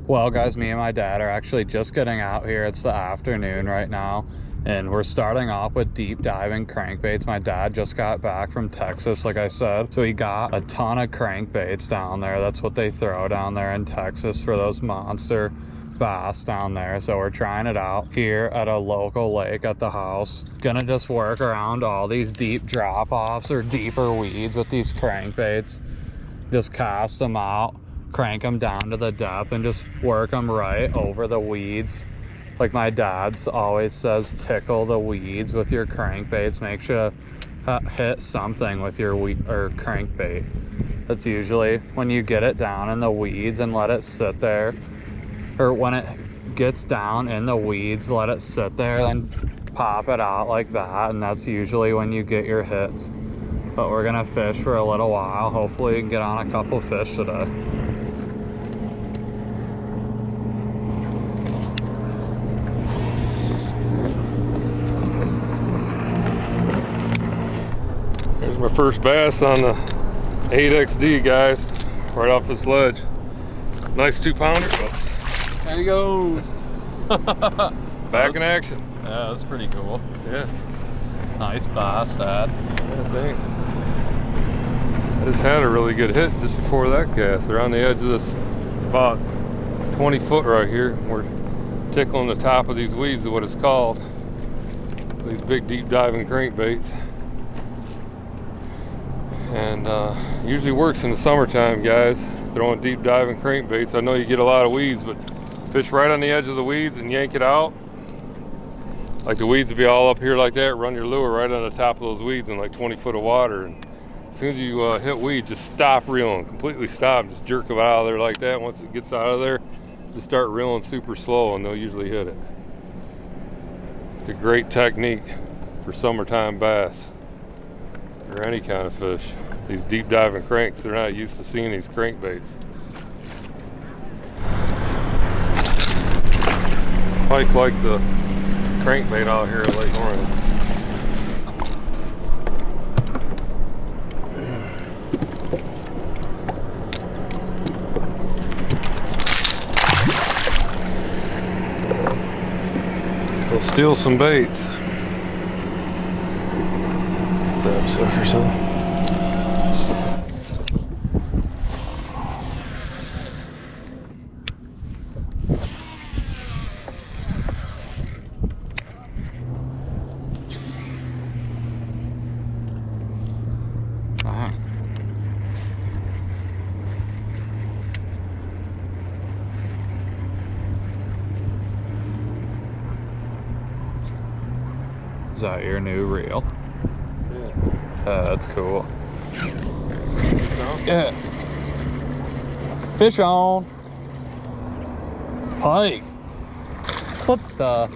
Well guys, me and my dad are actually just getting out here. It's the afternoon right now, and we're starting off with deep diving crankbaits. My dad just got back from Texas, like I said, so he got a ton of crankbaits down there. That's what they throw down there in Texas for those monster bass down there. So we're trying it out here at a local lake at the house. Gonna just work around all these deep drop-offs or deeper weeds with these crankbaits. Just cast them out, crank them down to the depth, and just work them right over the weeds. Like my dad's always says, tickle the weeds with your crankbaits. Make sure to hit something with your weed or crankbait. That's usually when you get it down in the weeds and let it sit there, or when it gets down in the weeds, let it sit there and pop it out like that, and that's usually when you get your hits. But we're gonna fish for a little while. Hopefully we can get on a couple fish today. There's my first bass on the 8XD, guys, right off this ledge. Nice 2-pounder. There he goes. Back in action. Yeah, that's pretty cool. Yeah. Nice bass, Dad. Yeah, thanks. I just had a really good hit just before that cast. They're on the edge of this, about 20 foot right here. We're tickling the top of these weeds, is what it's called. These big deep diving crankbaits. And usually works in the summertime, guys. Throwing deep diving crankbaits. I know you get a lot of weeds, but fish right on the edge of the weeds and yank it out. Like the weeds would be all up here like that, run your lure right on the top of those weeds in like 20 foot of water. And as soon as you hit weed, just stop reeling, completely stop, just jerk them out of there like that. Once it gets out of there, just start reeling super slow and they'll usually hit it. It's a great technique for summertime bass or any kind of fish. These deep diving cranks, they're not used to seeing these crankbaits. Pike like the crankbait out here at Lake Orion. We'll steal some baits. Sapsucker or something. Is that your new reel? Yeah. That's cool. No? Yeah. Fish on. Pike. What the?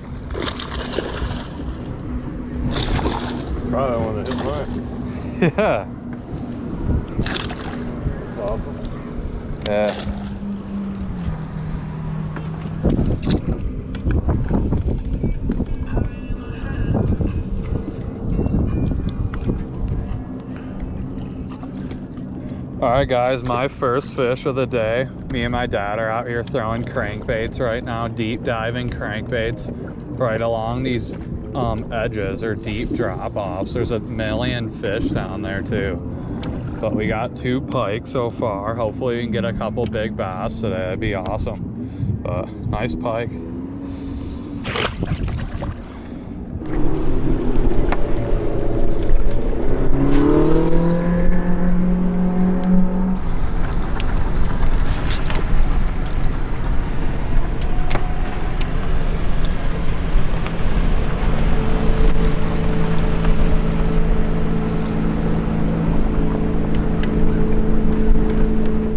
Probably the one that hit mine. Yeah. That's awesome. Yeah. Alright guys, my first fish of the day. Me and my dad are out here throwing crankbaits right now, deep diving crankbaits right along these edges or deep drop-offs. There's a million fish down there too. But we got 2 pike so far. Hopefully we can get a couple big bass today. That'd be awesome. But nice pike.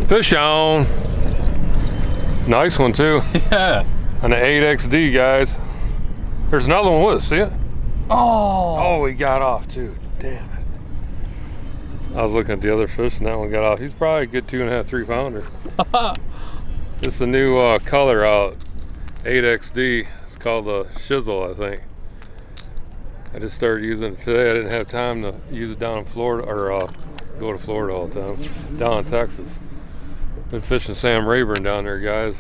Fish on. Nice one too. Yeah. On the 8XD, guys. There's another one with us, see it? Oh, he got off too. Damn it. I was looking at the other fish and that one got off. He's probably a good 2.5, 3 pounder. This is a new color out. 8XD. It's called a shizzle, I think. I just started using it today. I didn't have time to use it down in Florida, or go to Florida all the time. Down in Texas. Been fishing Sam Rayburn down there, guys.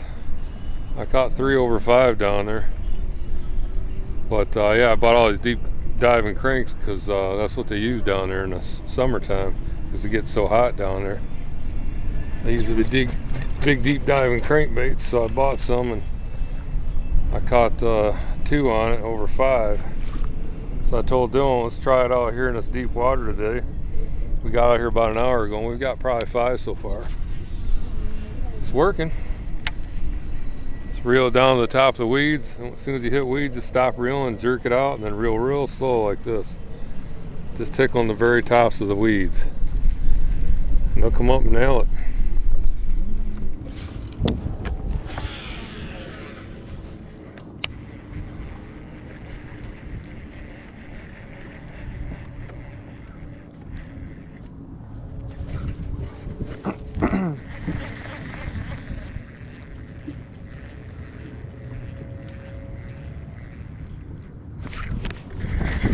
I caught 3 over 5 down there. But yeah, I bought all these deep diving cranks because that's what they use down there in the summertime, because it gets so hot down there. They use the big deep diving crankbaits, so I bought some and I caught 2 on it over 5. So I told Dylan, let's try it out here in this deep water today. We got out here about an hour ago and we've got probably 5 so far. It's working. Just reel it down to the top of the weeds, and as soon as you hit weeds, just stop reeling, jerk it out, and then reel real slow like this. Just tickling the very tops of the weeds. And they'll come up and nail it.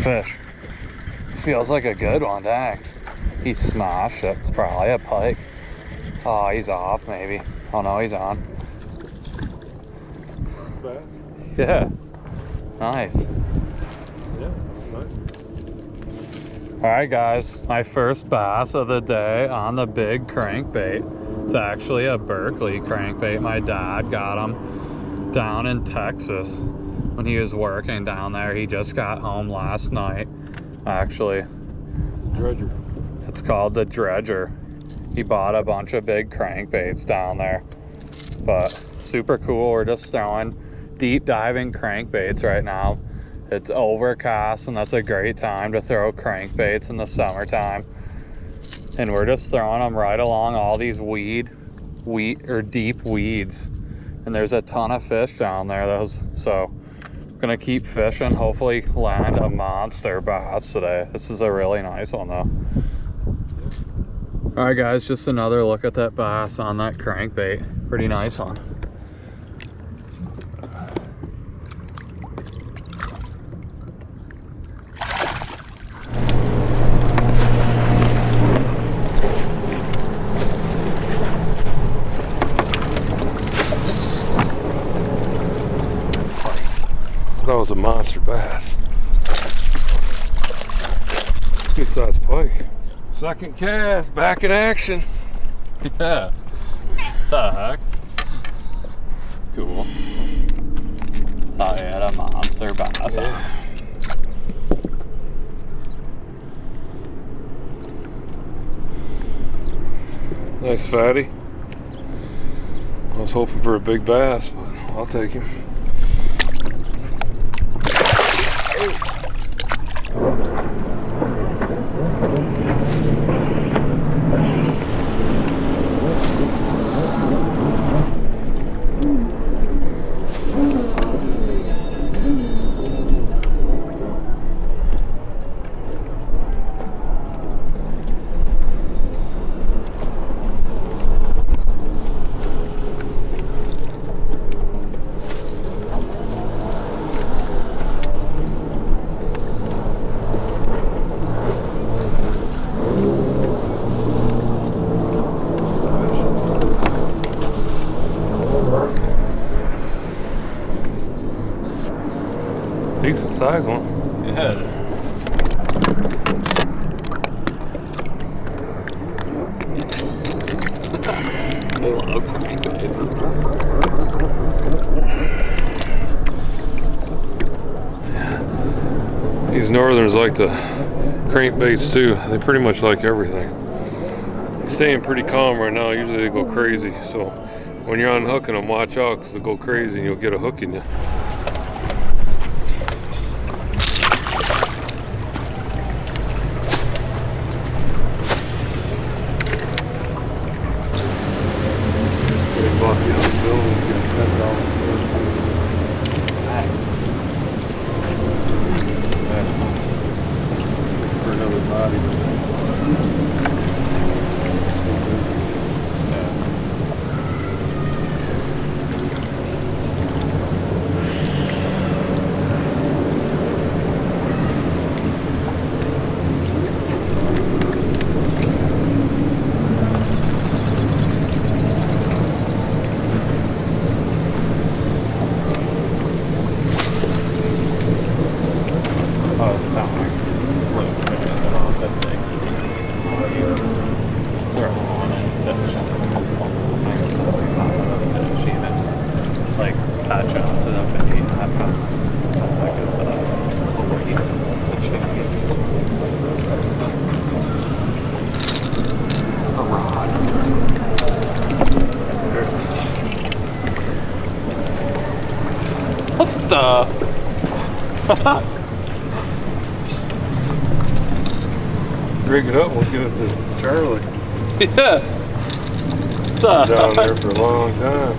Fish. Feels like a good one, dang. He smashed it. It's probably a pike. Oh, he's off maybe. Oh no, he's on. Bass? Yeah. Nice. Yeah, nice. Alright guys, my first bass of the day on the big crankbait. It's actually a Berkeley crankbait. My dad got him down in Texas when he was working down there. He just got home last night, actually. Dredger. It's called the Dredger. He bought a bunch of big crankbaits down there, but super cool. We're just throwing deep diving crankbaits right now. It's overcast and that's a great time to throw crankbaits in the summertime. And we're just throwing them right along all these deep weeds. And there's a ton of fish down there. So gonna keep fishing, hopefully land a monster bass today. This is a really nice one though. All right guys, just another look at that bass on that crankbait. Pretty nice one. That was a monster bass. Good sized pike. Second cast, back in action. Yeah. The heck? Cool. Thought you had a monster bass. Yeah. Nice fatty. I was hoping for a big bass, but I'll take him. Decent size one. Yeah. I love crankbaits. These northerners like the crankbaits too. They pretty much like everything. They're staying pretty calm right now. Usually they go crazy. So when you're unhooking them, watch out because they'll go crazy and you'll get a hook in you. For another body. catch on to them 8.5 pounds. Like it's a weight that should get a rod. What the? Rig it up, we'll give it to Charlie. Yeah. Down there for a long time.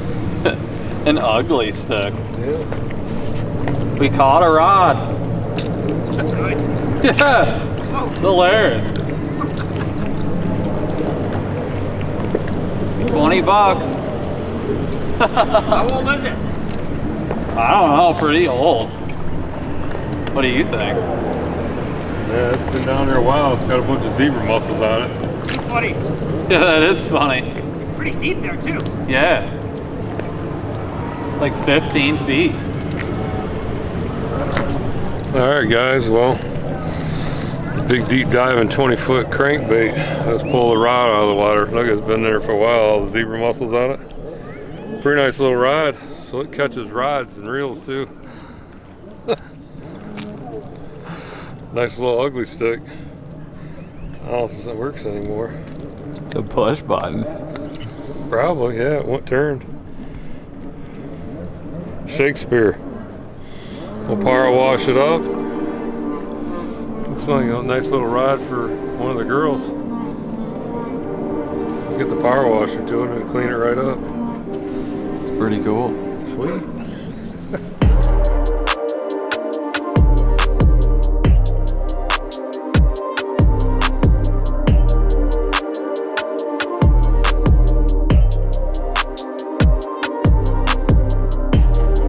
An ugly stick. Yeah. We caught a rod. Yeah. Hilarious. $20. How old is it? I don't know, pretty old. What do you think? Yeah, it's been down there a while. It's got a bunch of zebra mussels on it. Funny. Yeah, that is funny. Pretty deep there too. Yeah. Like 15 feet. Alright guys, well, the big deep diving 20-foot crankbait. Let's pull the rod out of the water. Look, it's been there for a while, all the zebra mussels on it. Pretty nice little rod, so it catches rods and reels too. Nice little ugly stick. I don't know if it works anymore. The push button. Probably, yeah, it went turned. Shakespeare. We'll power wash it up. Looks like a nice little rod for one of the girls. Get the power washer to it and clean it right up. It's pretty cool. Sweet.